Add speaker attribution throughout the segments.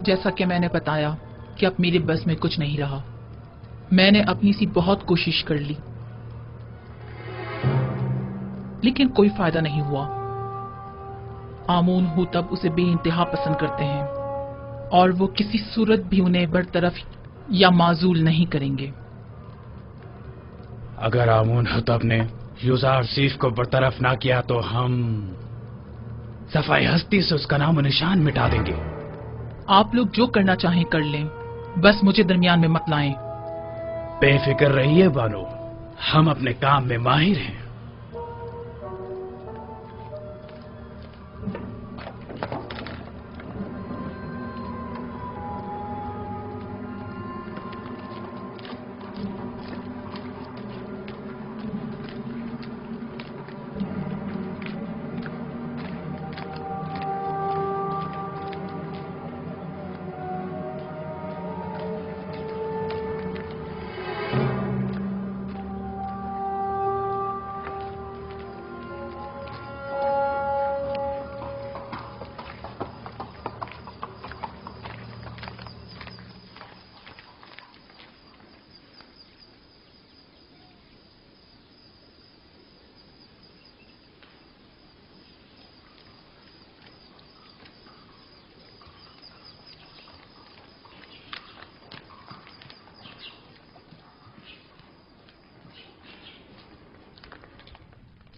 Speaker 1: جیسا کہ میں نے بتایا کہ اب میرے بس میں کچھ نہیں رہا. میں نے اپنی سی بہت کوشش کر لی لیکن کوئی فائدہ نہیں ہوا. آمون ہوتب اسے بے انتہا پسند کرتے ہیں اور وہ کسی صورت بھی انہیں برطرف یا معزول نہیں کریں گے.
Speaker 2: اگر آمون ہوتب نے یوزارسیف کو برطرف نہ کیا تو ہم صفائی ہستی سے اس کا نام و نشان مٹا دیں گے.
Speaker 1: آپ لوگ جو کرنا چاہیں کر لیں، بس مجھے درمیان میں مت لائیں.
Speaker 2: بے فکر رہیے بانو، ہم اپنے کام میں ماہر ہیں.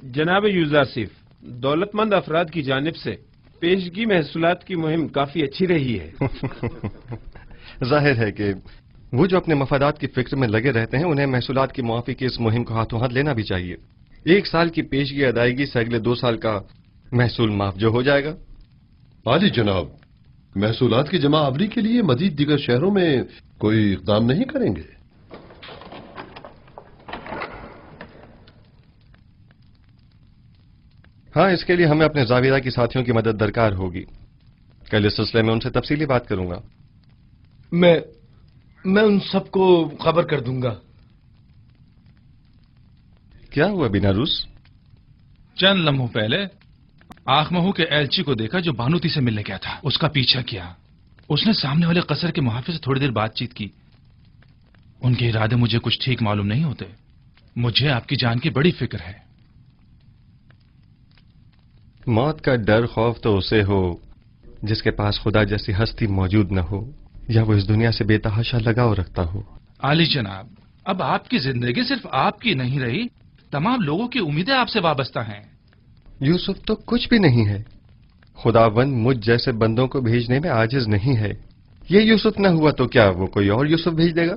Speaker 3: جناب یوزارسیف، دولت مند افراد کی جانب سے پیشگی محصولات کی مہم کافی اچھی رہی ہے.
Speaker 4: ظاہر ہے کہ وہ جو اپنے مفادات کی فکر میں لگے رہتے ہیں انہیں محصولات کی معافی کی اس مہم کو ہاتھوں ہاتھ لینا بھی چاہیے. 1 سال کی پیشگی ادائیگی سے اگلے 2 سال کا محصول معاف جو ہو جائے گا.
Speaker 5: عالی جناب، محصولات کی جمع آوری کے لیے مزید دیگر شہروں میں کوئی اقدام نہیں کریں گے؟
Speaker 4: ہاں، اس کے لیے ہمیں اپنے زاویہ کی ساتھیوں کی مدد درکار ہوگی. کل اس سلسلے میں ان سے تفصیلی بات کروں گا.
Speaker 6: میں ان سب کو خبر کر دوں گا.
Speaker 4: کیا ہوا بیناروس؟
Speaker 7: چند لمحوں پہلے آخ مہو کے ایلچی کو دیکھا جو بانوتی سے ملنے گیا تھا. اس کا پیچھا کیا. اس نے سامنے والے قصر کے محافظ سے تھوڑی دیر بات چیت کی. ان کے ارادے مجھے کچھ ٹھیک معلوم نہیں ہوتے. مجھے آپ کی جان کی بڑی فکر ہے.
Speaker 4: موت کا ڈر خوف تو اسے ہو جس کے پاس خدا جیسی ہستی موجود نہ ہو یا وہ اس دنیا سے بے تحاشا لگاؤ رکھتا ہو.
Speaker 7: عالی جناب، اب آپ کی زندگی صرف آپ کی نہیں رہی، تمام لوگوں کی امیدیں آپ سے وابستہ ہیں.
Speaker 4: یوسف تو کچھ بھی نہیں ہے. خداوند مجھ جیسے بندوں کو بھیجنے میں عاجز نہیں ہے. یہ یوسف نہ ہوا تو کیا وہ کوئی اور یوسف بھیج دے گا؟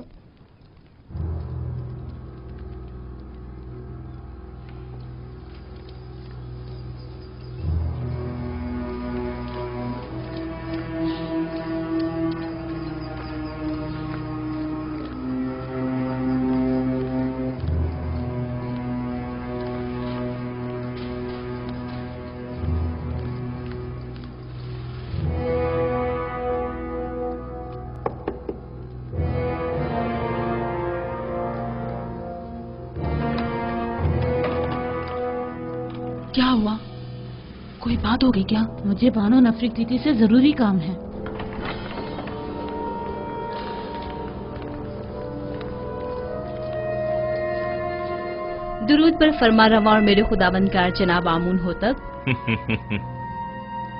Speaker 8: کیا ہوا؟ کوئی بات ہو گئی کیا؟ مجھے بانو نفرتیتی سے ضروری کام ہے.
Speaker 9: درود پر فرما رواں اور میرے خداوندگار جناب آمون ہوتب.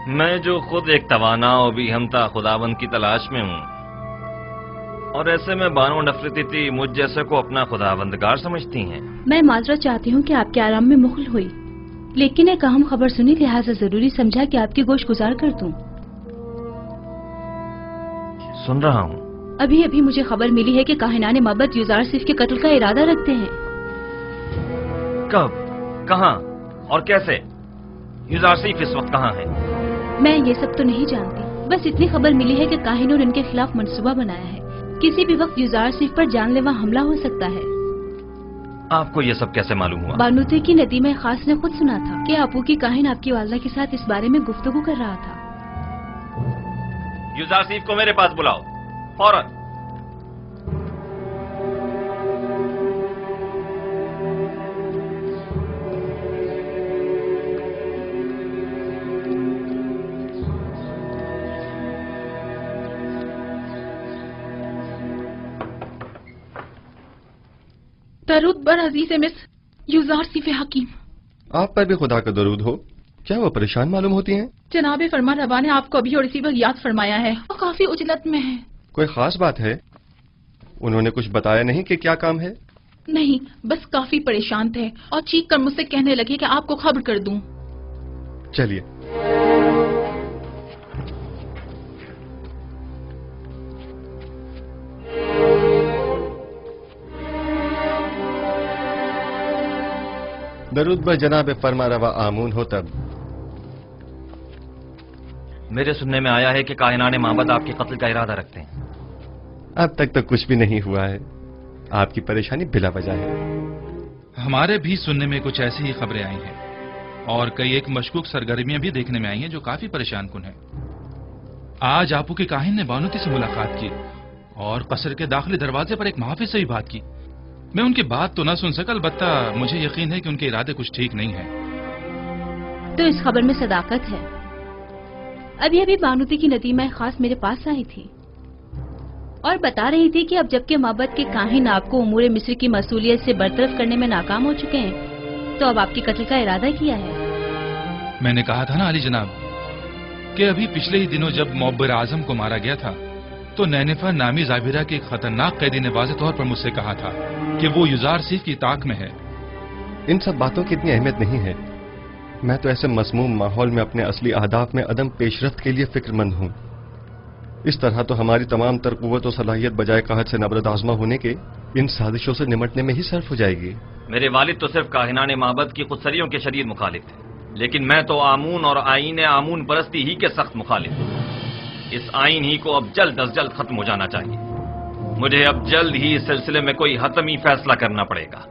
Speaker 10: میں جو خود ایک توانا و بھی ہمتا خداوند کی تلاش میں ہوں، اور ایسے میں بانو نفرتیتی مجھ جیسے کو اپنا خداوندگار سمجھتی ہیں.
Speaker 9: میں معذرت چاہتی ہوں کہ آپ کے آرام میں مخل ہوئی، لیکن ایک اہم خبر سنی لہٰذا ضروری سمجھا کہ آپ کی گوش گزار کر دوں.
Speaker 10: سن رہا ہوں.
Speaker 9: ابھی مجھے خبر ملی ہے کہ کاہنان مابد یوزارسیف کے قتل کا ارادہ رکھتے ہیں.
Speaker 10: کب، کہاں اور کیسے؟ یوزارسیف اس وقت کہاں ہے؟
Speaker 9: میں یہ سب تو نہیں جانتی، بس اتنی خبر ملی ہے کہ کاہنوں نے ان کے خلاف منصوبہ بنایا ہے. کسی بھی وقت یوزارسیف پر جان لیوا حملہ ہو سکتا ہے.
Speaker 10: آپ کو یہ سب کیسے معلوم ہوا؟
Speaker 9: بانوتے کی ندیمہ خاص نے خود سنا تھا کہ آپو کی کاہن آپ کی والدہ کے ساتھ اس بارے میں گفتگو کر رہا تھا.
Speaker 10: یوزارسیف کو میرے پاس بلاؤ فوراً.
Speaker 1: दरूद बर अजीज मिस युजार सिफ हकीम।
Speaker 4: आप पर भी खुदा का दरूद हो। क्या वो परेशान मालूम होती हैं?
Speaker 1: जनाब फरमा रवा ने आपको अभी और इसी वक्त याद फरमाया है। वो काफी उजलत में है।
Speaker 4: कोई खास बात है? उन्होंने कुछ बताया नहीं कि क्या काम है?
Speaker 1: नहीं, बस काफी परेशान थे और चीख कर मुझसे कहने लगे कि आपको खबर कर दूं।
Speaker 4: चलिए। दरूद बर जनाब फरमा रवा आमून हो तब।
Speaker 10: मेरे सुनने में आया है कि कायनाने माबद आपके कत्ल का इरादा रखते हैं।
Speaker 4: अब तक तो कुछ भी नहीं हुआ है। आपकी परेशानी बिला वजह है।
Speaker 7: हमारे भी सुनने में कुछ ऐसी ही खबरें आई हैं और कई एक मशकूक सरगर्मियां भी देखने में आई हैं जो काफी परेशान कुन है। आज आपू के काहिन ने बानूती से मुलाकात की और कसर के दाखिली दरवाजे पर एक मुहाफिज से भी बात की। मैं उनकी बात तो ना सुन सका, अलबत्ता मुझे यकीन है कि उनके इरादे कुछ ठीक नहीं है।
Speaker 9: तो इस खबर में सदाकत है। अभी अभी बानूती की नदीमा खास मेरे पास आई थी और बता रही थी कि अब जबकि माबद के काहिन आपको उमूर मिस्र की मसूलियत से बरतरफ करने में नाकाम हो चुके हैं, तो अब आपकी कत्ल का इरादा किया है।
Speaker 7: मैंने कहा था ना अली जनाब कि अभी पिछले ही दिनों जब मुअब्बिर आजम को मारा गया था तो नैनिफा नामी जाबिरा के एक खतरनाक कैदी ने वाज़ेह तौर पर मुझसे कहा था कि वो युजार सीफ की ताक में है।
Speaker 4: इन सब बातों की इतनी अहमियत नहीं है। मैं तो ऐसे मसमूम माहौल में अपने असली अहदाफ में अदम पेशरफ्त के लिए फिक्रमंद हूँ। इस तरह तो हमारी तमाम तर कुव्वत और सलाहियत बजाय कहत से नबरद आजमा होने के इन साजिशों से निमटने में ही सर्फ हो जाएगी।
Speaker 10: मेरे वालिद तो सिर्फ काहिनाने माबद की खुदसरियों के शदीद मुखालिफ थे, लेकिन मैं तो आमून और आईन आमून परस्ती ही के सख्त मुखालिफ हूँ। इस आईन ही को अब जल्द अज जल्द खत्म हो जाना चाहिए। मुझे अब जल्द ही इस सिलसिले में कोई हतमी फैसला करना पड़ेगा।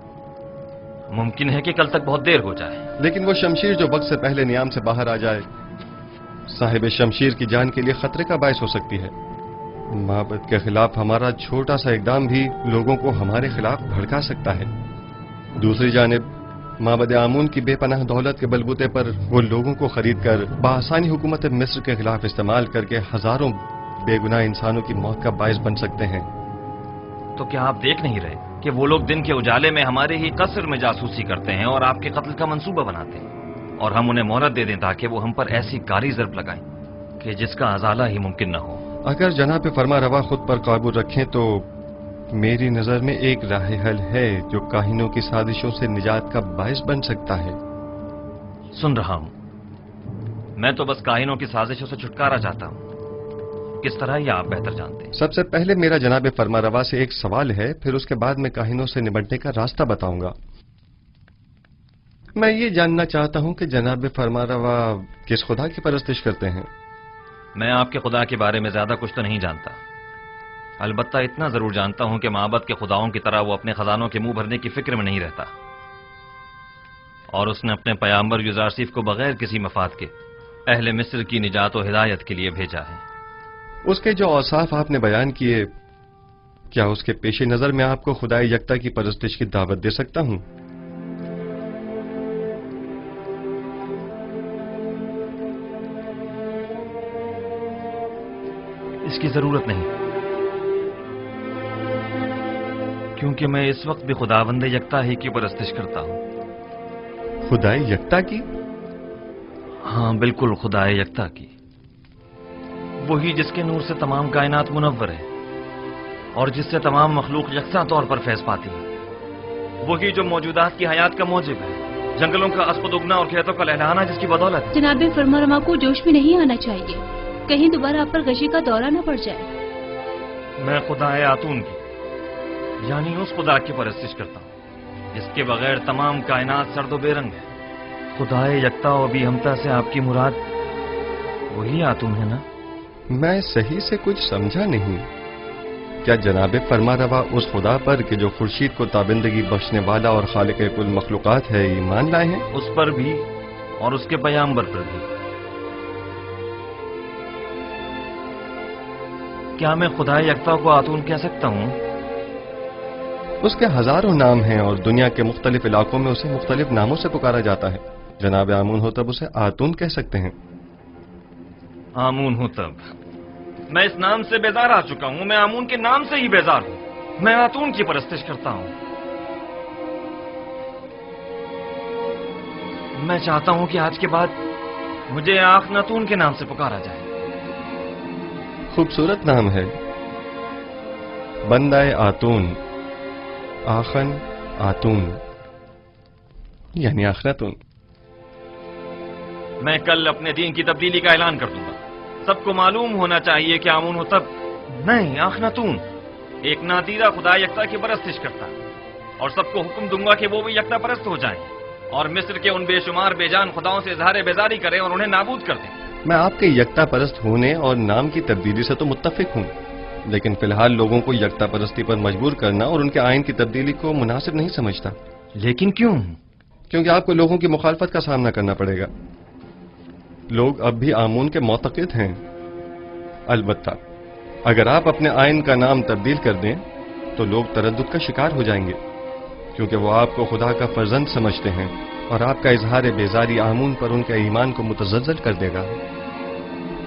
Speaker 10: मुमकिन है कि कल तक बहुत देर हो जाए।
Speaker 4: लेकिन वो शमशीर जो वक्त से पहले नियाम से बाहर आ जाए साहिब शमशीर की जान के लिए खतरे का बायस हो सकती है। माबद के खिलाफ हमारा छोटा सा इकदाम भी लोगों को हमारे खिलाफ भड़का सकता है। दूसरी जानिब माबद आमून की बेपनाह दौलत के बलबूते पर वो लोगों को खरीद कर बआसानी हुकूमत मिस्र के खिलाफ इस्तेमाल करके हजारों बेगुनाह इंसानों की मौत का बायस बन सकते हैं।
Speaker 10: तो क्या आप देख नहीं रहे कि वो लोग दिन के उजाले में हमारे ही कसर में जासूसी करते हैं और आपके कत्ल का मंसूबा बनाते हैं, और हम उन्हें मोहलत दे दें ताकि वो हम पर ऐसी कारी ज़र्ब लगाएं कि जिसका अजाला ही मुमकिन न हो।
Speaker 4: अगर जनाब फरमा रवा खुद पर काबू रखें तो मेरी नजर में एक राह हल है जो काहिनों की साजिशों से निजात का बायस बन सकता है।
Speaker 10: सुन रहा हूं। मैं तो बस काहिनों की साजिशों से छुटकारा चाहता हूं। किस तरह यह आप बेहतर जानते हैं।
Speaker 4: सबसे पहले मेरा जनाब फरमा रवा से एक सवाल है, फिर उसके बाद मैं काहिनों से निपटने का रास्ता बताऊंगा। मैं ये जानना चाहता हूं कि जनाब फरमा रवा किस खुदा की परस्तिश करते हैं।
Speaker 10: मैं आपके खुदा के बारे में ज्यादा कुछ तो नहीं जानता, अलबत्ता इतना जरूर जानता हूं कि माबद के खुदाओं की तरह वो अपने खजानों के मुंह भरने की फिक्र में नहीं रहता, और उसने अपने पैगंबर युजारसीफ को बगैर किसी मफाद के अहले मिस्र की निजात और हिदायत के लिए भेजा है।
Speaker 4: उसके जो औसाफ आपने बयान किए, क्या उसके पेश नजर में आपको खुदाए यकता की परस्तिश की दावत दे सकता हूं?
Speaker 10: इसकी जरूरत नहीं, क्योंकि मैं इस वक्त भी खुदावंद यकता ही की परस्तिश करता हूं।
Speaker 4: खुदाए यकता की?
Speaker 10: हाँ बिल्कुल, खुदाए यकता की, वही जिसके नूर से तमाम कायनात मुनव्वर है और जिससे तमाम मखलूक यकसा तौर पर फैज पाती है, वही जो मौजूदात की हयात का मौजिब है, जंगलों का अस्पद उगना और खेतों का लहलहाना जिसकी बदौलत है।
Speaker 9: जनाब फरमा को जोश में नहीं आना चाहिए, कहीं दोबारा आप पर गशी का दौरा न पड़ जाए।
Speaker 10: मैं खुदाए आतून की यानी उस खुदा की परस्तिश करता हूँ जिसके बगैर तमाम कायनात सर्दो बेरंग है। खुदाए यकता और भी हमता से आपकी मुराद वही आतून है ना?
Speaker 4: मैं सही से कुछ समझा नहीं। क्या जनाब फरमा रवा उस खुदा पर कि जो खुर्शीद को ताबिंदगी बख्शने वाला और खालिक कुल मखलूकात है ईमान लाए हैं?
Speaker 10: उस पर भी और उसके पैगंबर पर भी। क्या मैं खुदा यकता को आतून कह सकता हूँ?
Speaker 4: उसके हजारों नाम हैं और दुनिया के मुख्तलिफ इलाकों में उसे मुख्तलिफ नामों से पुकारा जाता है। जनाब आमून हो तब उसे आतून कह सकते हैं।
Speaker 10: आमून हो तब? मैं इस नाम से बेजार आ चुका हूं। मैं आमून के नाम से ही बेजार हूं। मैं आतून की परस्तिश करता हूं। میں چاہتا ہوں کہ آج کے بعد مجھے آخناتون کے نام سے پکارا جائے.
Speaker 4: خوبصورت نام ہے، بندہ آتون، آخن آتون یعنی آخناتون.
Speaker 10: میں کل اپنے دین کی تبدیلی کا اعلان کر دوں گا. سب کو معلوم ہونا چاہیے کہ آمون ہو تب نہیں، آخناتون ایک نادیرہ خدا یکتا کی پرستش کرتا ہے، اور سب کو حکم دوں گا کہ وہ بھی یکتا پرست ہو جائیں اور مصر کے ان بے شمار بے جان خداؤں سے اظہار بیزاری کریں اور انہیں نابود کر دیں.
Speaker 4: میں آپ کے یکتا پرست ہونے اور نام کی تبدیلی سے تو متفق ہوں، لیکن فی الحال لوگوں کو یکتا پرستی پر مجبور کرنا اور ان کے آئین کی تبدیلی کو مناسب نہیں سمجھتا.
Speaker 10: لیکن کیوں؟
Speaker 4: کیونکہ آپ کو لوگوں کی مخالفت کا سامنا کرنا پڑے گا. لوگ اب بھی آمون کے معتقد ہیں. البتہ اگر آپ اپنے آئین کا نام تبدیل کر دیں تو لوگ تردد کا شکار ہو جائیں گے، کیونکہ وہ آپ کو خدا کا فرزند سمجھتے ہیں، اور آپ کا اظہار بیزاری آمون پر ان کے ایمان کو متزلزل کر دے گا.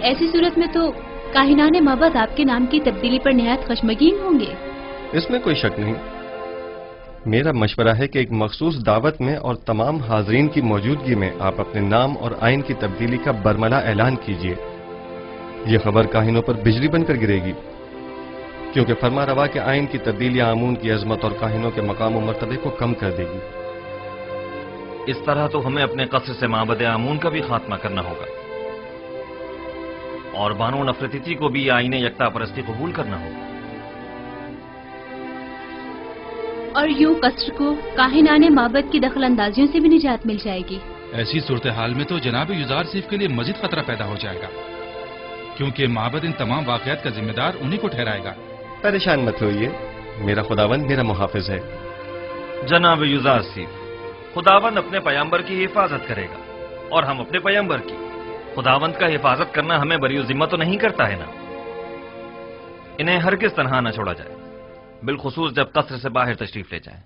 Speaker 9: ایسی صورت میں تو کاہنان معبد آپ کے نام کی تبدیلی پر نہایت خشمگین ہوں گے.
Speaker 4: اس میں کوئی شک نہیں. میرا مشورہ ہے کہ ایک مخصوص دعوت میں اور تمام حاضرین کی موجودگی میں آپ اپنے نام اور آئین کی تبدیلی کا برملا اعلان کیجیے. یہ خبر کاہنوں پر بجلی بن کر گرے گی، کیونکہ فرما روا کے آئین کی تبدیلی آمون کی عظمت اور کاہنوں کے مقام و مرتبے کو کم کر دے گی.
Speaker 10: اس طرح تو ہمیں اپنے قصر سے معبد آمون کا بھی خاتمہ کرنا ہوگا، اور بانو نفرتیتی کو بھی آئین یکتا پرستی قبول کرنا ہوگا.
Speaker 9: اور یوں قصر کو کاہنان معبد کی دخل اندازیوں سے بھی نجات مل جائے گی.
Speaker 7: ایسی صورتحال میں تو جناب یوزار سیف کے لیے مزید خطرہ پیدا ہو جائے گا، کیونکہ معبد ان تمام واقعات کا ذمہ دار انہی کو ٹھہرائے گا.
Speaker 4: پریشان مت ہوئیے، میرا خداوند میرا محافظ ہے.
Speaker 10: جناب یوزار سیف، خداوند اپنے پیامبر کی حفاظت کرے گا، اور ہم اپنے پیامبر کی. خداوند کا حفاظت کرنا ہمیں بری ذمہ تو نہیں کرتا ہے نا. انہیں ہرگز تنہا نہ چھوڑا جائے، بالخصوص جب قصر سے باہر تشریف لے جائیں.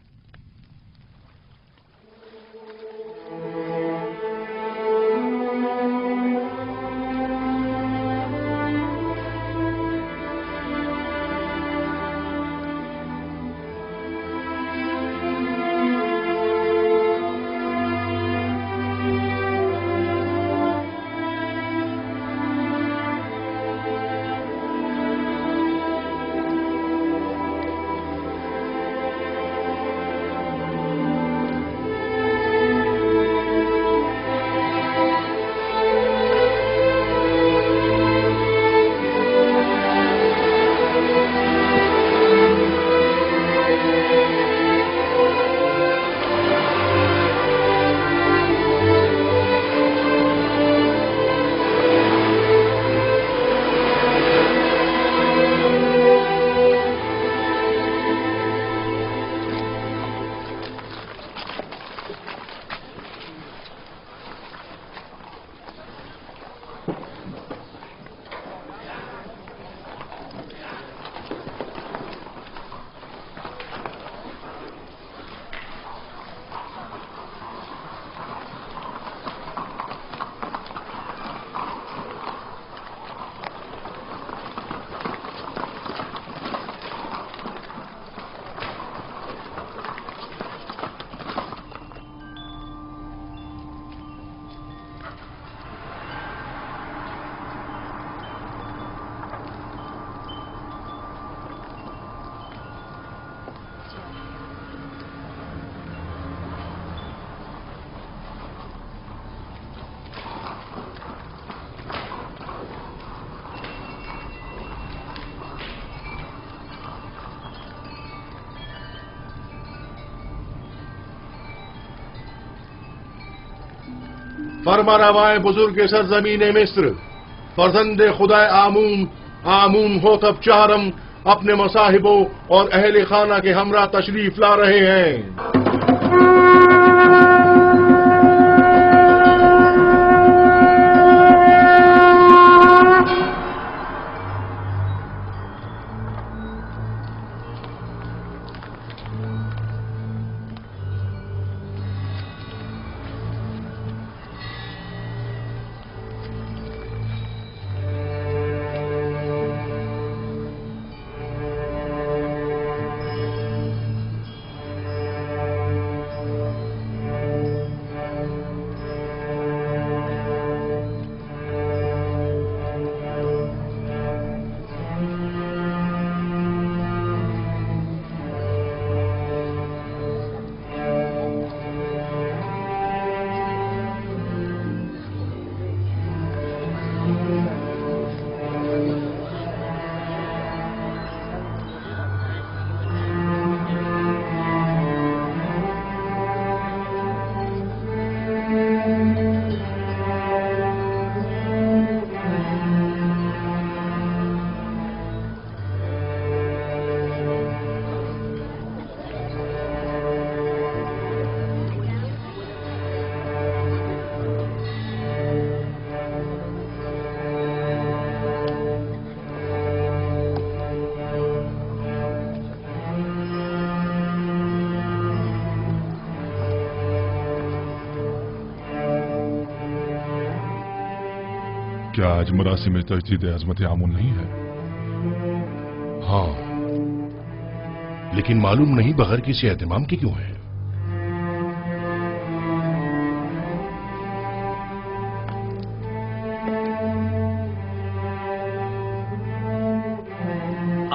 Speaker 5: فرما روائے بزرگ سرزمین مصر، فرزند خدا آمون ہوتب چہرم اپنے مصاحبوں اور اہل خانہ کے ہمراہ تشریف لا رہے ہیں.
Speaker 11: क्या आज मरासिम तजदीद अजमत आमून नहीं है?
Speaker 5: हाँ, लेकिन मालूम नहीं बगैर किसी एहतमाम के क्यों है।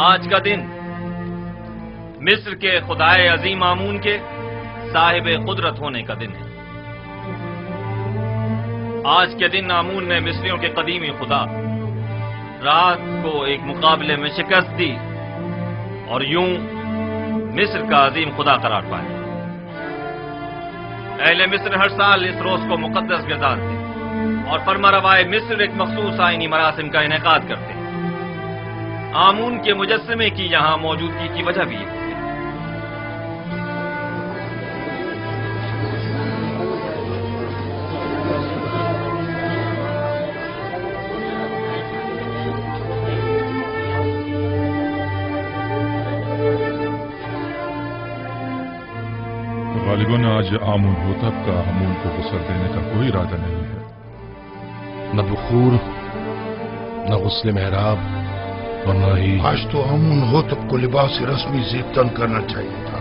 Speaker 10: आज का दिन मिस्र के खुदाए अजीम आमून के साहिब कुदरत होने का दिन है। आज के दिन आमून ने मिस्रियों के कदीमी खुदा रात को एक मुकाबले में शिकस्त दी और यूं मिस्र का अजीम खुदा करार पाया। अहले मिस्र हर साल इस रोज को मुकद्दस गिरदारते और फरमारवाए मिस्र एक मखसूस आईनी मरासिम का इनेकाद करते। आमून के मुजस्समे की यहां मौजूदगी की वजह भी है।
Speaker 11: गालिबन आज आमून होतब का आमून को गुस्ल देने का कोई इरादा नहीं है।
Speaker 5: न बुखूर, न गुस्ल मेहराब और न ही
Speaker 12: आज तो आमून होतब को लिबास रस्मी ज़ेबतन करना चाहिए था।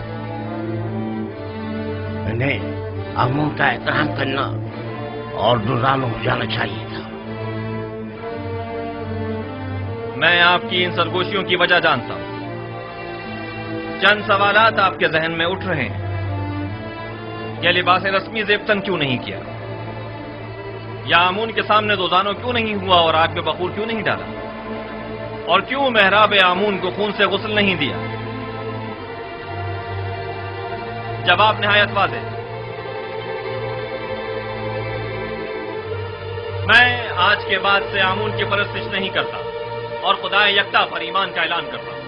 Speaker 13: इन्हें आमून का एहतराम करना और दुरानो हो जाना चाहिए था।
Speaker 10: मैं आपकी इन सरगोशियों की वजह जानता हूं। चंद सवालात आपके जहन में उठ रहे हैं। यह लिबास रस्मी ज़ेबतन क्यों नहीं किया, या आमून के सामने दोजानो क्यों नहीं हुआ और आग में बखूर क्यों नहीं डाला, और क्यों मेहराब आमून को खून से गुस्ल नहीं दिया? जवाब निहायत वाज़ेह। मैं आज के बाद से आमून की परस्तिश नहीं करता और खुदाए यकता पर ईमान का ऐलान करता हूं।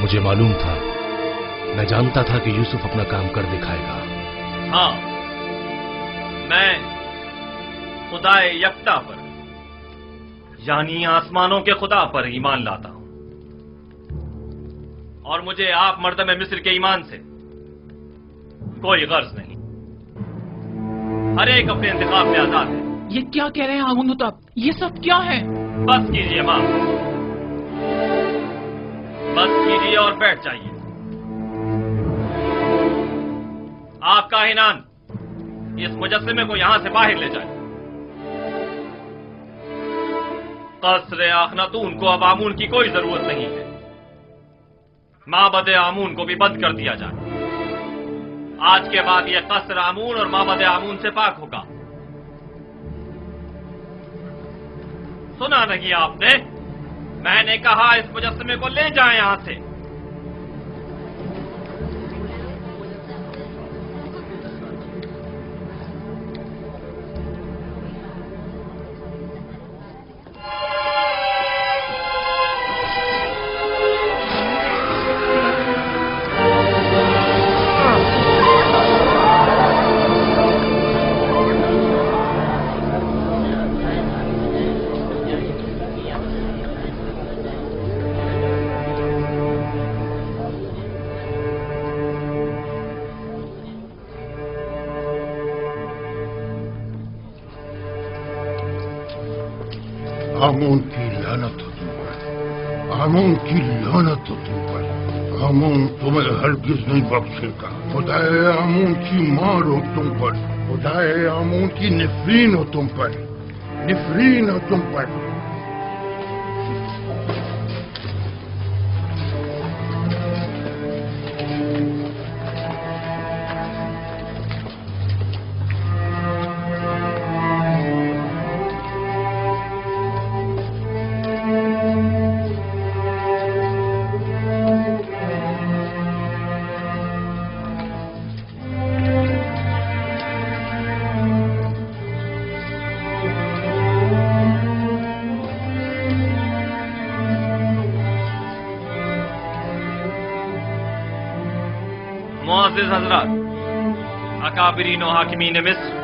Speaker 5: मुझे मालूम था, मैं जानता था कि यूसुफ अपना काम कर दिखाएगा।
Speaker 10: हाँ, मैं खुदाए यकता पर यानी आसमानों के खुदा पर ईमान लाता हूं और मुझे आप मर्दमे मिस्र के ईमान से कोई गर्ज नहीं। हर एक अपने इंतखाब में आजाद है।
Speaker 1: ये क्या कह रहे हैं आमून होतब? ये सब क्या है?
Speaker 10: बस कीजिए मां, बस कीजिए और बैठ जाइए। आप काहिनान इस मुजस्समे को यहां से बाहर ले जाए। कसरे आखनातून को अब आमून की कोई जरूरत नहीं है। माबद आमून को भी बंद कर दिया जाए। आज के बाद यह कसर आमून और माबद आमून से पाक होगा। सुना नहीं आपने? मैंने कहा इस मुजस्समे को ले जाएं यहां से।
Speaker 12: आमून की लानत हो तुम पर, आमून की लानत हो तुम पर। आमून तुम्हें हरगिज नहीं बख्शेगा। खुदाए आमून की मार हो तुम पर, खुदाए आमून की निफरीन हो तुम पर, निफरीन हो तुम पर।
Speaker 10: मुअज़्ज़िज़ हज़रात, अकाबिरीन व हाकिमीन मिस्र,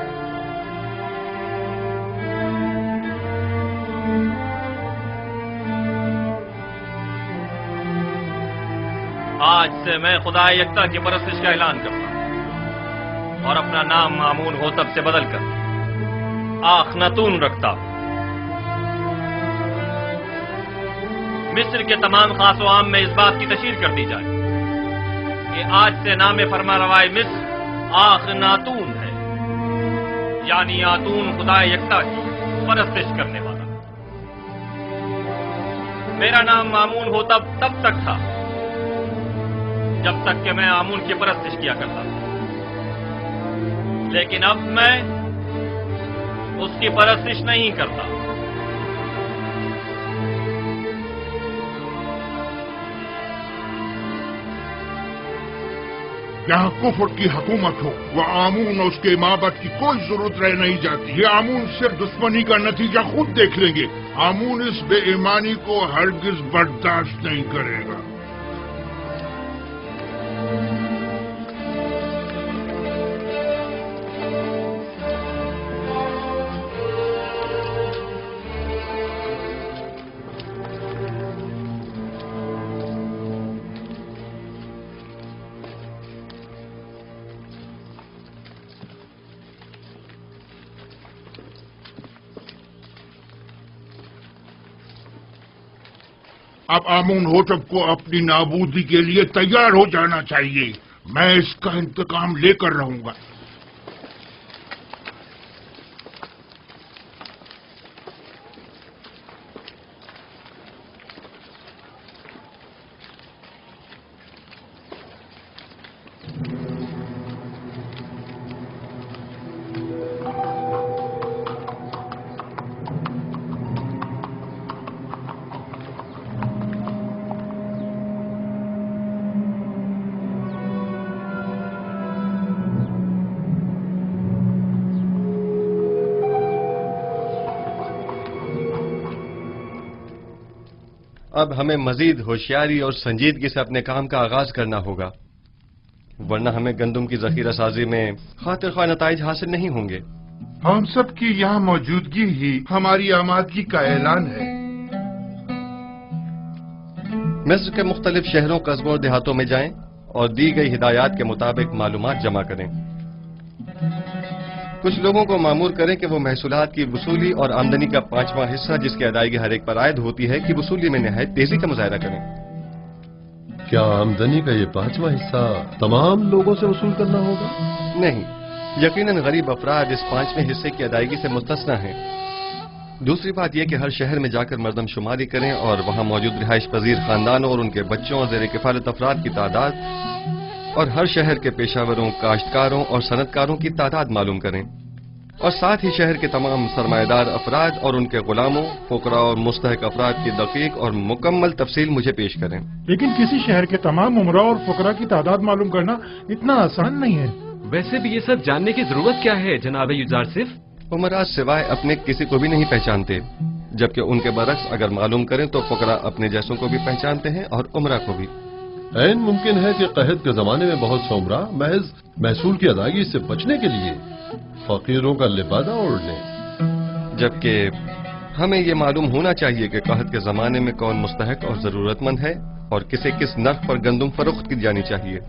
Speaker 10: आज से मैं खुदा यकता की परस्तिश का ऐलान करता हूं और अपना नाम आमून होतब से बदलकर आखनातून रखता हूं। मिस्र के तमाम खास व आम में इस बात की तशहीर कर दी जाए कि आज से नाम फरमारवाए मिस्र आखनातून है, यानी आतून खुदा यकता की परस्तिश करने वाला। मेरा नाम आमून होतब तब तक था जब तक कि मैं आमून की परस्तिश किया करता था, लेकिन अब मैं उसकी परस्तिश नहीं करता।
Speaker 12: यहाँ कुफर की हुकूमत हो, वह आमून और उसके माबद की कोई जरूरत रह नहीं जाती। ये आमून सिर्फ दुश्मनी का नतीजा खुद देख लेंगे। आमून इस बेईमानी को हरगिज बर्दाश्त नहीं करेगा। अब आमून होतब को अपनी नाबूदी के लिए तैयार हो जाना चाहिए। मैं इसका इंतकाम लेकर रहूंगा।
Speaker 4: अब हमें मजीद होशियारी और संजीदगी से अपने काम का आगाज करना होगा, वरना हमें गंदम की जखीरा साजी में खातिर ख्वाह नताइज हासिल नहीं होंगे।
Speaker 12: हम सब की यहाँ मौजूदगी ही हमारी आमादगी का ऐलान है।
Speaker 4: मिस्र के मुख्तलिफ शहरों, कस्बों और देहातों में जाएं और दी गई हिदायत के मुताबिक मालूमात जमा करें। कुछ लोगों को मामूर करें कि वो महसूलात की वसूली और आमदनी का 5वां हिस्सा जिसकी अदायगी हर एक पर आयद होती है, कि वसूली में निहायत तेजी का मुजाहरा करें।
Speaker 11: क्या आमदनी का ये 5वां हिस्सा तमाम लोगों से वसूल करना होगा?
Speaker 4: नहीं, यकीनन गरीब अफराद इस 5वें हिस्से की अदायगी से मुस्तस्ना हैं। दूसरी बात यह कि हर शहर में जाकर मर्दमशुमारी करें और वहां मौजूद रिहाइश पजीर खानदानों और उनके बच्चों और ज़ेर किफालत अफराद की तादाद और हर शहर के पेशावरों, काश्तकारों और सनतकारों की तादाद मालूम करें, और साथ ही शहर के तमाम सरमाएदार अफराद और उनके गुलामों, फुकरा और मुस्तहक अफराद की दकीक और मुकम्मल तफसील मुझे पेश करें।
Speaker 14: लेकिन किसी शहर के तमाम उमरा और फुकरा की तादाद मालूम करना इतना आसान नहीं है।
Speaker 15: वैसे भी ये सब जानने की जरूरत क्या है जनाब युजारसिफ?
Speaker 4: उमरा सिवाय अपने किसी को भी नहीं पहचानते, जबकि उनके बरक्स अगर मालूम करें तो फुकरा अपने जैसों को भी पहचानते हैं और उमरा को भी।
Speaker 11: ऐन मुमकिन है कि कहत के जमाने में बहुत से उमरा महज महसूल की अदायगी से बचने के लिए फकीरों का लिबादा ओढ़ लें,
Speaker 4: जबकि हमें ये मालूम होना चाहिए कि कहत के जमाने में कौन मुस्तहक और जरूरतमंद है और किसे किस नर्ख पर गंदम फरोख्त की जानी चाहिए।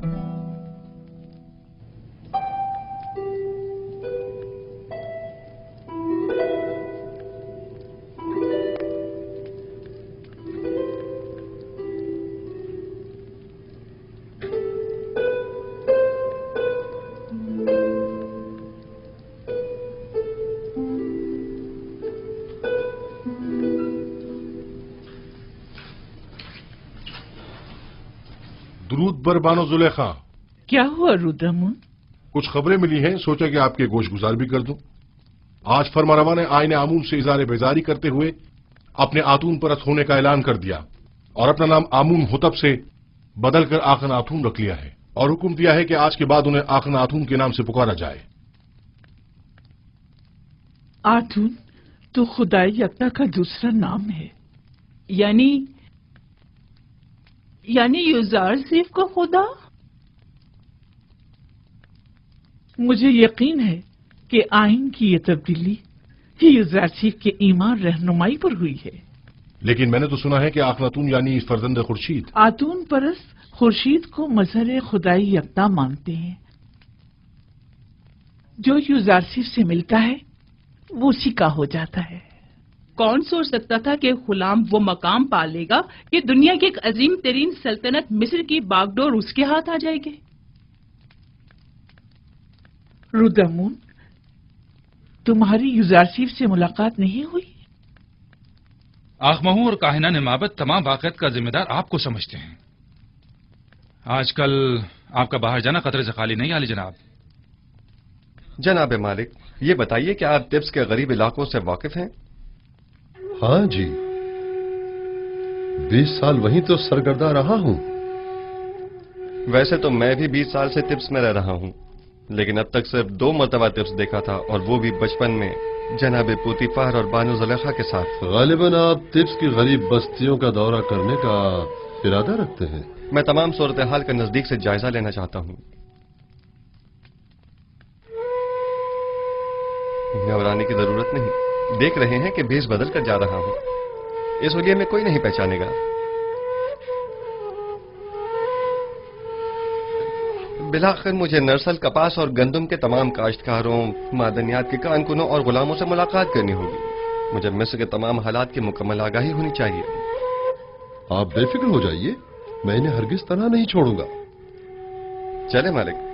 Speaker 5: दुरूद बर बानो जुलेखा।
Speaker 1: क्या हुआ रुद्रमुन?
Speaker 5: कुछ खबरें मिली हैं, सोचा कि आपके गोश गुजार भी कर दूं। आज फरमारवा ने आईने आमून से इज़ारे बेजारी करते हुए अपने आतून परस्त होने का ऐलान कर दिया और अपना नाम आमून होतब से बदलकर आखन आतून रख लिया है, और हुक्म दिया है कि आज के बाद उन्हें आखन आतून के नाम से पुकारा जाए।
Speaker 1: आतून तो खुदाई यकता का दूसरा नाम है, यानी युजारसिफ का खुदा। मुझे यकीन है कि आइन की ये तब्दीली यूज़रसीफ के ईमान रहनुमाई पर हुई है।
Speaker 12: लेकिन मैंने तो सुना है कि आखनातून यानी फर्जंद खुर्शीद
Speaker 1: आतून परस्त खुर्शीद को मजहर खुदाई यकता मानते हैं। जो यूज़रसीफ से मिलता है वो उसी का हो जाता है।
Speaker 16: कौन सोच सकता था कि गुलाम वो मकाम पा लेगा कि दुनिया की एक अजीम तरीन सल्तनत मिस्र की बागडोर उसके हाथ आ जाएगी।
Speaker 1: रुदमून, तुम्हारी यूज़रसीफ से मुलाकात नहीं हुई?
Speaker 7: आखमहू और काहिना ने माबद तमाम वाक़यात का जिम्मेदार आपको समझते हैं। आजकल आपका बाहर जाना खतरे से खाली नहीं, आली जनाब।
Speaker 4: जनाब मालिक, ये बताइए कि आप तिब्स के गरीब इलाकों से वाकिफ हैं?
Speaker 11: हाँ जी, 20 साल वहीं तो सरगर्दा रहा हूं।
Speaker 4: वैसे तो मैं भी 20 साल से तिब्स में रह रहा हूं, लेकिन अब तक सिर्फ 2 मरतबा तिब्स देखा था, और वो भी बचपन में जनाब पूतीफार और बानो ज़ुलेखा के साथ।
Speaker 11: गालिबन आप तिब्स की गरीब बस्तियों का दौरा करने का इरादा रखते हैं?
Speaker 4: मैं तमाम सूरत हाल का नजदीक से जायजा लेना चाहता हूं। घबराने की जरूरत नहीं, देख रहे हैं कि भेष बदल कर जा रहा हूं। इस हुलिये में कोई नहीं पहचानेगा। बिलाखिर मुझे नरसल, कपास और गंदम के तमाम काश्तकारों, मादनियात के कारकुनों और गुलामों से मुलाकात करनी होगी। मुझे मिस्र के तमाम हालात की मुकम्मल आगाही होनी चाहिए।
Speaker 11: आप बेफिक्र हो जाइए, मैं इन्हें हरगिज तनहा नहीं छोड़ूंगा।
Speaker 4: चले मालिक।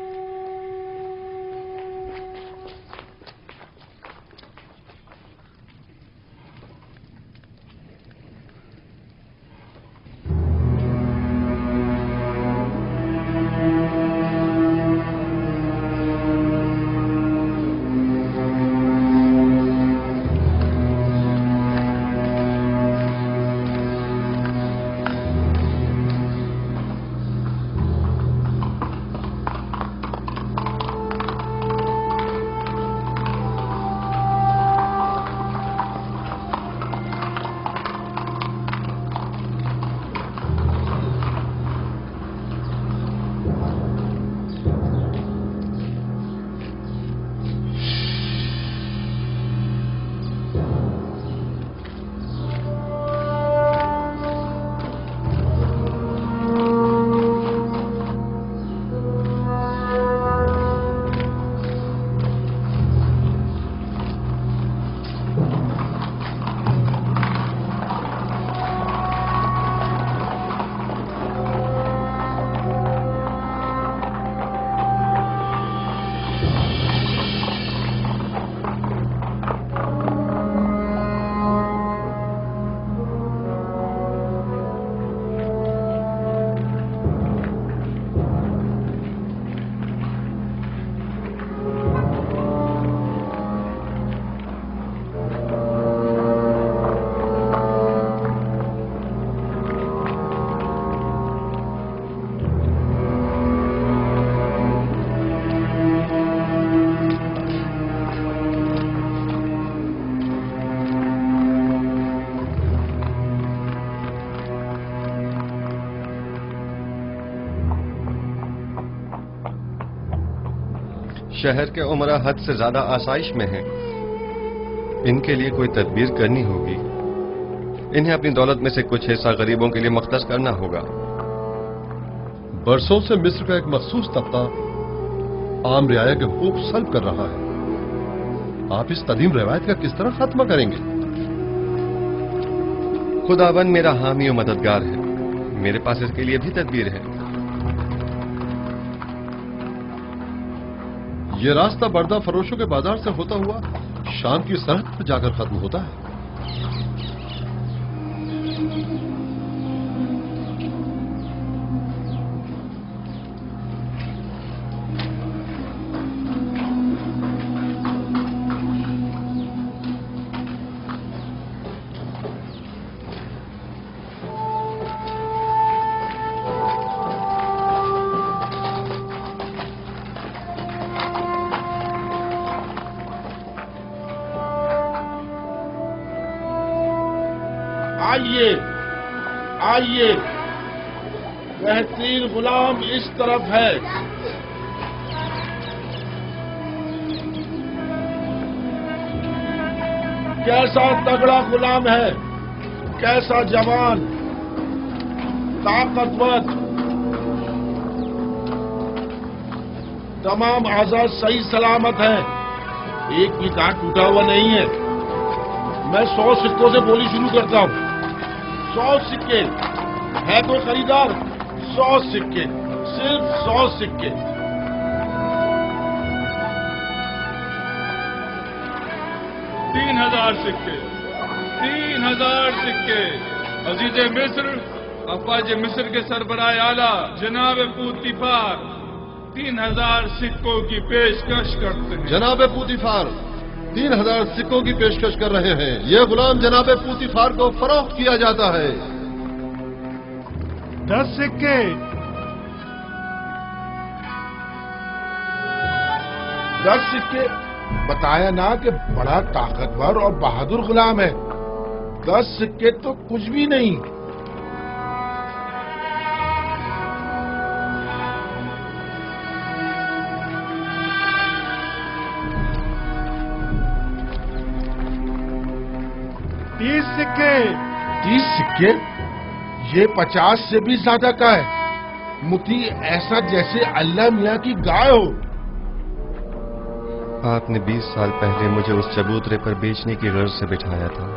Speaker 4: शहर के उमरा हद से ज्यादा आसाइश में हैं। इनके लिए कोई तदबीर करनी होगी। इन्हें अपनी दौलत में से कुछ हिस्सा गरीबों के लिए मख्तस करना होगा।
Speaker 11: बरसों से मिस्र का एक मखसूस तबका आम रियाया के हुकूक सल्ब कर रहा है। आप इस कदीम रवायत का किस तरह खात्मा करेंगे?
Speaker 4: खुदावन मेरा हामी और मददगार है। मेरे पास इसके लिए भी तदबीर है।
Speaker 11: ये रास्ता बर्दा फरोशों के बाजार से होता हुआ शाम की सरहद पर जाकर खत्म होता है।
Speaker 5: आइए आइए, बेहतरीन गुलाम इस तरफ है। کیسا تگڑا غلام ہے، کیسا جوان، طاقتور، تمام اعضاء صحیح سلامت ہیں، ایک بھی دانت ٹوٹا ہوا نہیں ہے۔ میں 100 سکوں سے بولی شروع کرتا ہوں۔ 100 سکے، ہے کوئی خریدار؟ 100 سکے، صرف 100 سکے۔
Speaker 17: 3000 سکے، 3000 سکے۔ عزیز مصر، افواج مصر کے سربراہ اعلیٰ جناب پوتیفار 3000 سکوں کی پیشکش کرتے ہیں۔
Speaker 11: جناب پوتیفار 3000 سکوں کی پیشکش کر رہے ہیں۔ یہ غلام جناب پوتیفار کو فروخت کیا جاتا ہے۔
Speaker 14: 10 سکے،
Speaker 5: 10 سکے۔ بتایا نا کہ بڑا طاقتور اور بہادر غلام ہے۔ 10 سکے تو کچھ بھی نہیں۔
Speaker 14: سکے
Speaker 5: 30 سکے؟ یہ 50 سے بھی زیادہ کا ہے۔ متی ایسا جیسے اللہ میاں کی گائے ہو۔
Speaker 4: آپ نے 20 سال پہلے مجھے اس چبوترے پر بیچنے کی غرض سے بٹھایا تھا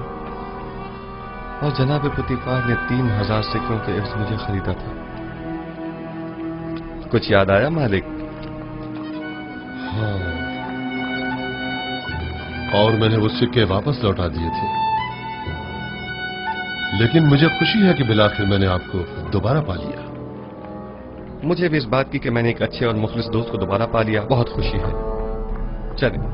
Speaker 4: اور جناب پوتیفار نے 3000 سکوں کے عوض مجھے خریدا تھا۔ کچھ یاد آیا مالک؟
Speaker 11: ہاں، اور میں نے وہ سکے واپس لوٹا دیے تھے، لیکن مجھے خوشی ہے کہ بالآخر میں نے آپ کو دوبارہ پا لیا۔
Speaker 4: مجھے بھی اس بات کی کہ میں نے ایک اچھے اور مخلص دوست کو دوبارہ پا لیا بہت خوشی ہے۔ چلیں۔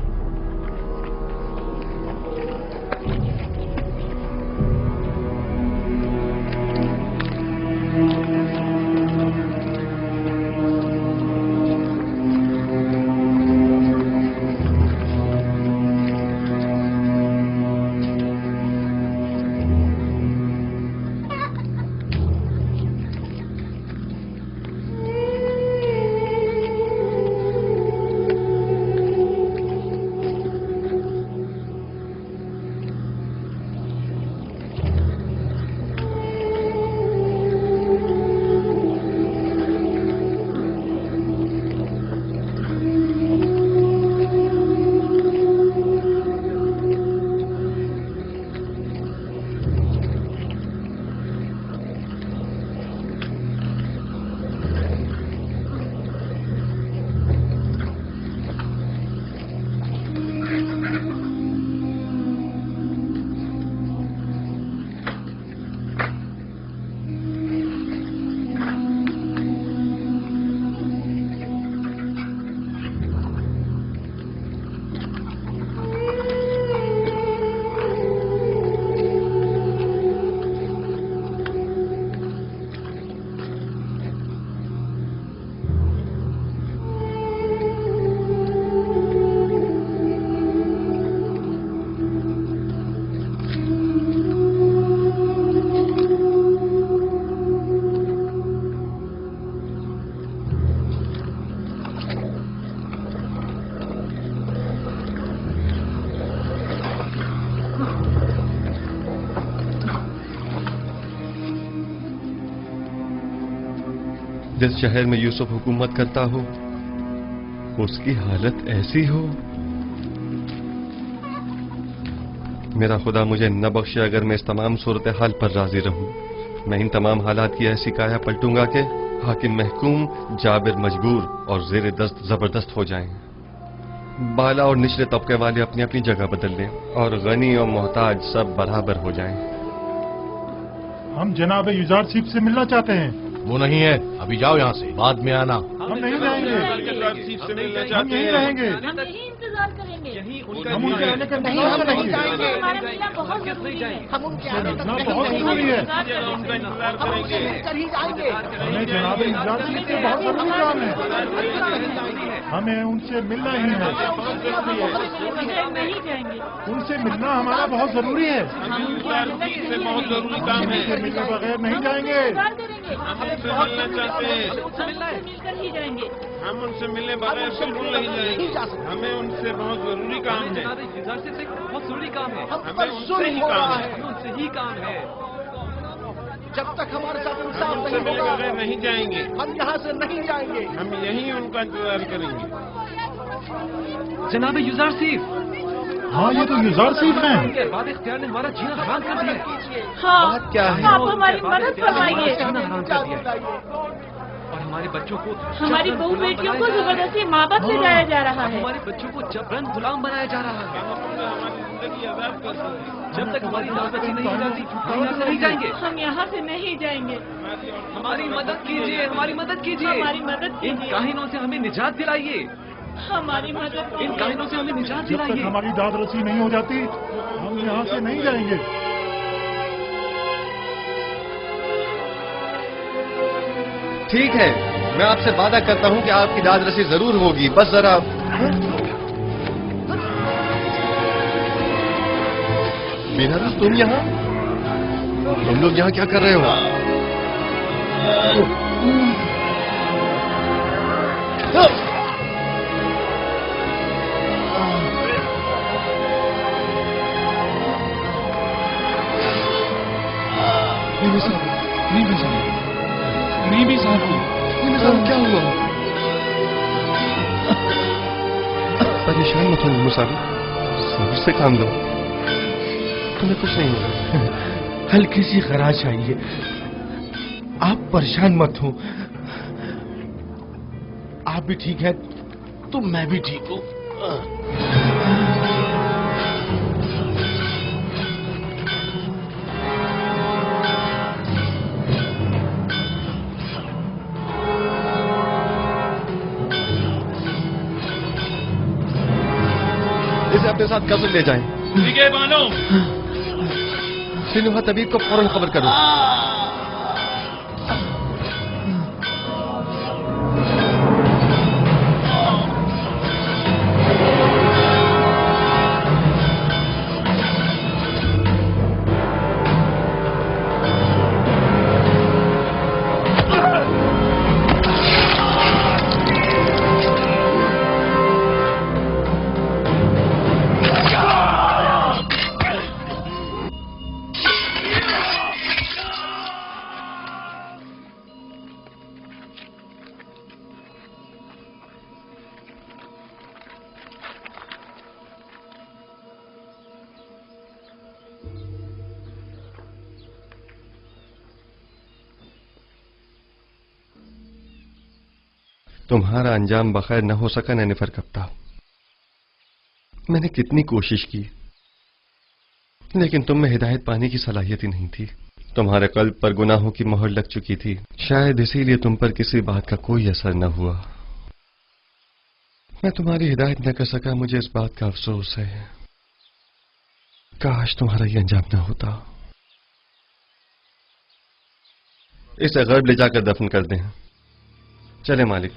Speaker 4: جس شہر میں یوسف حکومت کرتا ہو اس کی حالت ایسی ہو۔ میرا خدا مجھے نہ بخشے اگر میں اس تمام صورتحال پر راضی رہوں۔ میں ان تمام حالات کی ایسی کایا پلٹوں گا کہ حاکم محکوم، جابر مجبور اور زیر دست زبردست ہو جائیں۔ بالا اور نچلے طبقے والے اپنی اپنی جگہ بدل لیں اور غنی اور محتاج سب برابر ہو جائیں۔
Speaker 14: ہم جناب یوزارسیف سے ملنا چاہتے ہیں۔
Speaker 6: وہ نہیں ہے، ابھی جاؤ یہاں سے، بعد میں آنا۔
Speaker 14: ہم نہیں رہیں گے، ہم یہیں رہیں گے،
Speaker 9: ہم یہیں انتظار کریں گے۔
Speaker 14: ہم ان کے آنے کا انتظار کریں گے۔
Speaker 9: ہمارا ملنا بہت ضروری ہے۔
Speaker 14: ہم ان کے آنے کا بہت ضروری ہے۔ ہمیں جناب یوزارسیف سے بہت ضروری کام ہے۔ ہمیں ان سے ملنا ہی ہے۔ ان سے ملنا ہمارا بہت ضروری ہے۔
Speaker 17: بہت ضروری کام ہے،
Speaker 14: ان سے ملنے بغیر نہیں جائیں گے۔
Speaker 17: ہم سے ملنا چاہتے ہیں،
Speaker 9: مل کر ہی جائیں گے۔
Speaker 3: हम उनसे मिलने बगैर बिल्कुल नहीं जाएंगे। हमें उनसे बहुत जरूरी काम है।
Speaker 15: बहुत जरूरी काम है।
Speaker 3: हमें उनसे ही काम है।
Speaker 15: उनसे ही काम है।
Speaker 18: जब तक हमारे साथ
Speaker 3: हम
Speaker 18: इंसाफ
Speaker 3: उनसे
Speaker 18: नहीं
Speaker 3: मिले
Speaker 18: होगा
Speaker 3: बगैर नहीं जाएंगे।
Speaker 18: हम यहाँ से नहीं जाएंगे।
Speaker 3: हम यहीं उनका इंतजार करेंगे।
Speaker 15: जनाब युजारसीफ।
Speaker 14: हाँ, ये तो युजारसीफ हैं।
Speaker 15: उनके बाद इख्तियार ने हमारा जीना हराम कर दिया।
Speaker 8: हाँ,
Speaker 15: बात क्या है?
Speaker 8: आप हमारी मदद फरमाइए।
Speaker 15: जीना हराम कर दिया और हमारे बच्चों को
Speaker 8: हमारी बहू बेटियों को जबरदस्ती माँ बाप ले जाया जा रहा है।
Speaker 15: हमारे बच्चों को जबरन गुलाम बनाया जा रहा है। जब तक हमारी दावत नहीं हो जाती हम यहाँ से नहीं जाएंगे।
Speaker 8: हम यहाँ से नहीं जाएंगे।
Speaker 15: हमारी मदद कीजिए, हमारी मदद कीजिए,
Speaker 8: हमारी मदद
Speaker 15: इन
Speaker 8: कीजिए।
Speaker 15: काहिनों से हमें निजात दिलाइए।
Speaker 8: हमारी मदद
Speaker 15: इन काहिनों से हमें निजात
Speaker 14: जब तक
Speaker 15: दिलाइए।
Speaker 14: हमारी दाद रसी नहीं हो जाती हम यहाँ से नहीं जाएंगे।
Speaker 4: ठीक है, मैं आपसे वादा करता हूं कि आपकी दाद रसी जरूर होगी, बस जरा। मीनारस, तुम यहाँ? तुम लोग यहाँ क्या कर रहे हो? क्या हुआ? परेशान मत हो मुसाफिर, सब्र से काम लो, तुम्हें कुछ नहीं होगा।
Speaker 19: हल्की सी खराश आई है, आप परेशान मत हो। आप भी ठीक है तो मैं भी ठीक हूँ।
Speaker 4: इसे अपने साथ कब्र ले जाएं।
Speaker 17: ठीक है बानो।
Speaker 4: सिनुहा तबीब को फौरन खबर करो। तुम्हारा अंजाम बखैर न हो सका नैनिफर कप्तान। मैंने कितनी कोशिश की, लेकिन तुम में हिदायत पाने की सलाहियत ही नहीं थी। तुम्हारे कल्ब पर गुनाहों की मोहर लग चुकी थी, शायद इसीलिए तुम पर किसी बात का कोई असर न हुआ। मैं तुम्हारी हिदायत न कर सका, मुझे इस बात का अफसोस है। काश तुम्हारा ये अंजाम न होता। इसे गर्ब ले जाकर दफन कर दें। चले मालिक।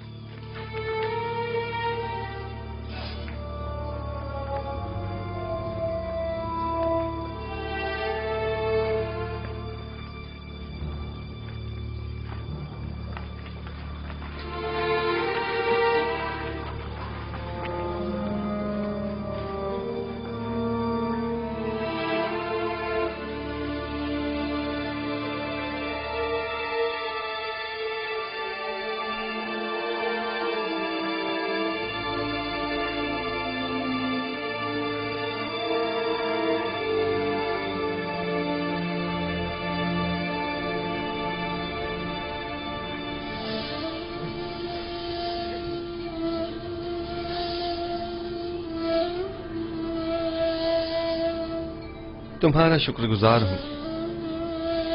Speaker 4: तुम्हारा शुक्रगुजार हूं,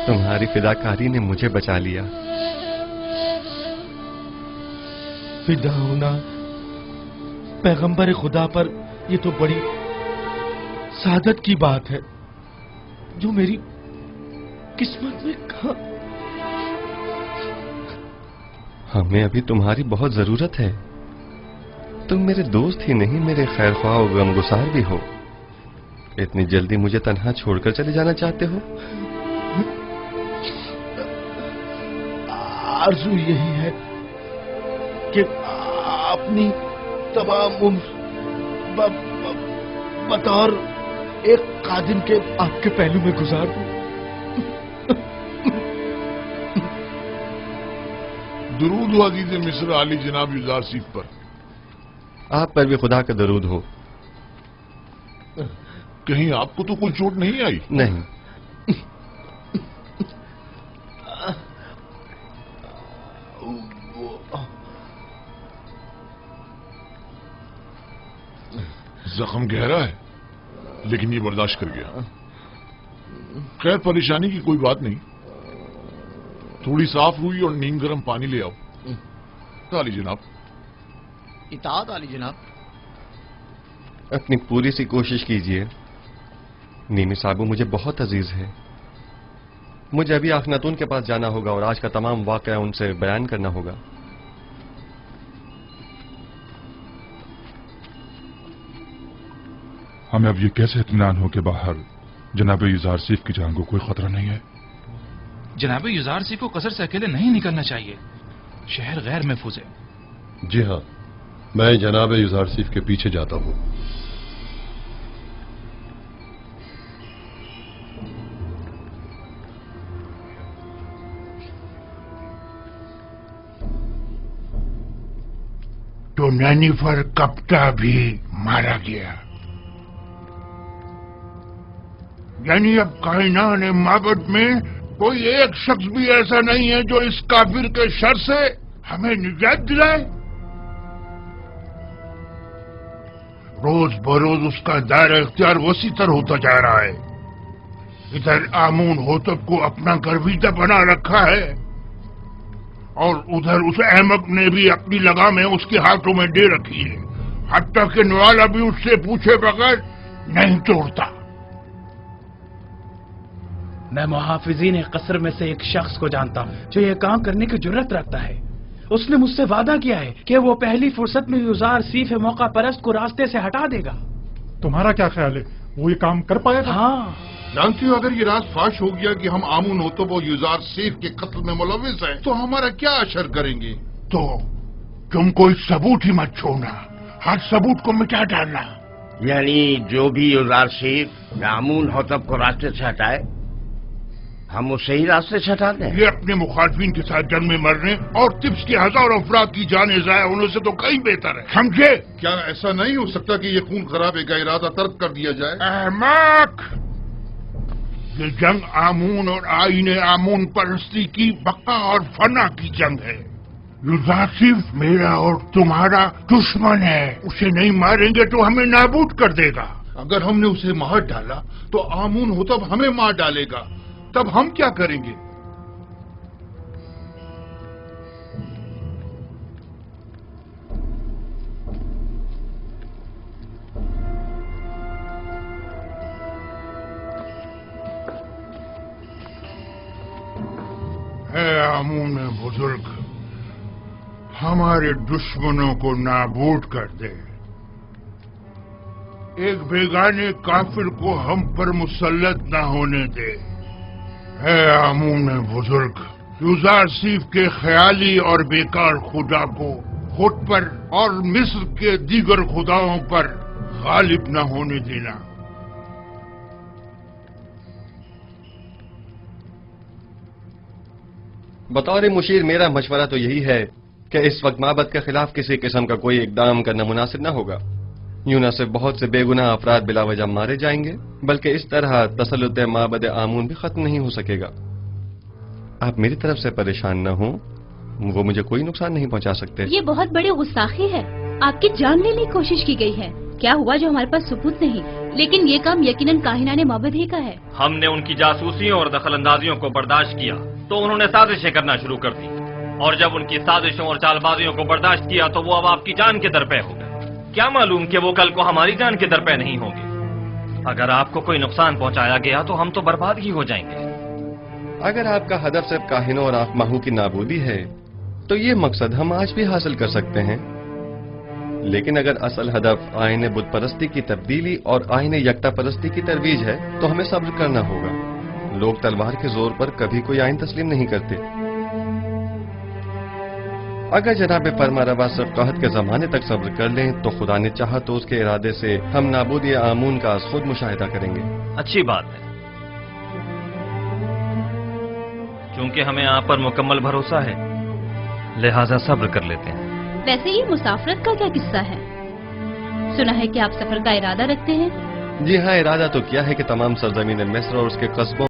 Speaker 4: तुम्हारी फिदाकारी ने मुझे बचा लिया।
Speaker 19: फिदा होना पैगंबर खुदा पर ये तो बड़ी सादत की बात है, जो मेरी किस्मत में कहा।
Speaker 4: हमें अभी तुम्हारी बहुत जरूरत है। तुम मेरे दोस्त ही नहीं, मेरे खैरख्वाह और गमगुसार भी हो। इतनी जल्दी मुझे तन्हा छोड़कर चले जाना चाहते हो?
Speaker 19: आरज़ू यही है कि
Speaker 12: अपनी तमाम उम्र बतौर एक कादिम के आपके पहलू में गुजार दूं।
Speaker 5: दरूद हो अजीज मिस्र आली जनाब युजार सीफ पर।
Speaker 4: आप पर भी खुदा का दरूद हो।
Speaker 5: कहीं आपको तो कोई चोट नहीं आई?
Speaker 4: नहीं।
Speaker 5: जख्म गहरा है, लेकिन ये बर्दाश्त कर गया। खैर, परेशानी की कोई बात नहीं। थोड़ी साफ रुई और नीम गर्म पानी ले आओ। आली जनाब।
Speaker 18: इताअत आली जनाब।
Speaker 4: अपनी पूरी सी कोशिश कीजिए। नीमी साहबू मुझे बहुत अजीज है। मुझे अभी आखनातून के पास जाना होगा और आज का तमाम वाकया उनसे बयान करना होगा।
Speaker 14: हमें अब ये कैसे इत्मीनान हो कि बाहर जनाब युजार सीफ की जान को कोई खतरा नहीं है?
Speaker 7: जनाब युजार सीफ को कसर से अकेले नहीं निकलना चाहिए। शहर गैर महफूज है।
Speaker 11: जी हाँ, मैं जनाब युजार सीफ के पीछे जाता हूँ।
Speaker 12: तो नैनीफर कप्ता भी मारा गया। यानी अब कायनात माबद में कोई एक शख्स भी ऐसा नहीं है जो इस काफिर के शर से हमें निजात दिलाए। रोज बरोज उसका दायरा इख्तियार वसी तर होता जा रहा है। इधर आमून होतब को अपना गर्विदा बना रखा है और उधर उस अहमक ने भी अपनी लगामें उसके हाथों में दे रखी है। हत्ता कि नवाला भी उससे पूछे बगैर नहीं तोड़ता।
Speaker 19: मैं मुहाफिजीन कसर में से एक शख्स को जानता हूँ जो ये काम करने की जुर्रत रखता है। उसने मुझसे वादा किया है कि वो पहली फुर्सत में युजार सीफ मौका परस्त को रास्ते से हटा देगा।
Speaker 14: तुम्हारा क्या ख्याल है, वो ये काम कर पाएगा?
Speaker 19: हाँ।
Speaker 5: जानती हो, अगर ये राज फाश हो गया कि हम आमून होतब और युजार सीफ के कत्ल में मुलविस हैं, तो हमारा क्या असर करेंगे?
Speaker 12: तो तुम कोई सबूत ही मत छोड़ना, हर सबूत को मिटा डालना।
Speaker 13: यानी जो भी युजार सीफ आमून होतब को रास्ते से हटाए, हम उसे ही रास्ते से हटा दें।
Speaker 12: ये अपने मुखालफिन के साथ जंग में मरने और तिब्स के हजारों अफराद की जानें ज़ाया होने से तो कहीं बेहतर है, समझे?
Speaker 5: क्या ऐसा नहीं हो सकता कि ये खून खराबे का इरादा तर्क कर दिया जाए?
Speaker 12: अहमक! ये जंग आमून और आईने आमून परस्ती की बका और फना की जंग है। युजार सीफ मेरा और तुम्हारा दुश्मन है। उसे नहीं मारेंगे तो हमें नाबूद कर देगा।
Speaker 5: अगर हमने उसे मार डाला तो आमून होतब हमें मार डालेगा। तब हम क्या करेंगे?
Speaker 12: है आमून बुजुर्ग, हमारे दुश्मनों को नाबूद कर दे। एक बेगाने काफिर को हम पर मुसल्लत न होने दे। है आमून बुजुर्ग, युजार सीफ के ख्याली और बेकार खुदा को खुद पर और मिस्र के दीगर खुदाओं पर गालिब न होने देना।
Speaker 4: बतौर मुशीर मेरा मशवरा तो यही है कि इस वक्त माबद के खिलाफ किसी किस्म का कोई इकदाम करना मुनासिब न होगा। यूं न सिर्फ बहुत से बेगुनाह अफराद बिला वजह मारे जाएंगे, बल्कि इस तरह तसल्लुत माबद आमून भी खत्म नहीं हो सकेगा। आप मेरी तरफ से परेशान न हो, वो मुझे कोई नुकसान नहीं पहुंचा सकते।
Speaker 9: ये बहुत बड़ी गुस्ताखी है। आपकी जान लेने की कोशिश की गई है। क्या हुआ जो हमारे पास सबूत नहीं, लेकिन ये काम यकीनन काहिनाने माबद ही का है।
Speaker 10: हमने उनकी जासूसियों और दखलंदाजियों को बर्दाश्त किया तो उन्होंने साजिशें करना शुरू कर दी, और जब उनकी साजिशों और चालबाजियों को बर्दाश्त किया तो वो अब आपकी जान के दरपे हो गए। क्या मालूम कि वो कल को हमारी जान के दरपे नहीं होंगे। अगर आपको कोई नुकसान पहुंचाया गया तो हम तो बर्बाद ही हो जाएंगे।
Speaker 4: अगर आपका हदफ सिर्फ काहिनों और आखमाहू की नाबूदी है तो ये मकसद हम आज भी हासिल कर सकते हैं। लेकिन अगर असल हदफ आईने बुत परस्ती की तब्दीली और आईने यकता परस्ती की तरवीज है तो हमें सब्र करना होगा। लोग तलवार के जोर पर कभी कोई आइन तस्लीम नहीं करते। अगर जनाब फरमारवा सिर्फ कहत के जमाने तक सब्र कर लें तो खुदा ने चाहा तो उसके इरादे से हम नाबूदी आमून का खुद मुशाहिदा करेंगे।
Speaker 10: अच्छी बात है, क्योंकि हमें आप पर मुकम्मल भरोसा है, लिहाजा सब्र कर लेते हैं।
Speaker 9: वैसे ये मुसाफरत का क्या किस्सा है? सुना है कि आप सफर का इरादा रखते हैं।
Speaker 4: जी हाँ, इरादा तो किया है कि तमाम सरजमीन मिस्र और उसके कस्बों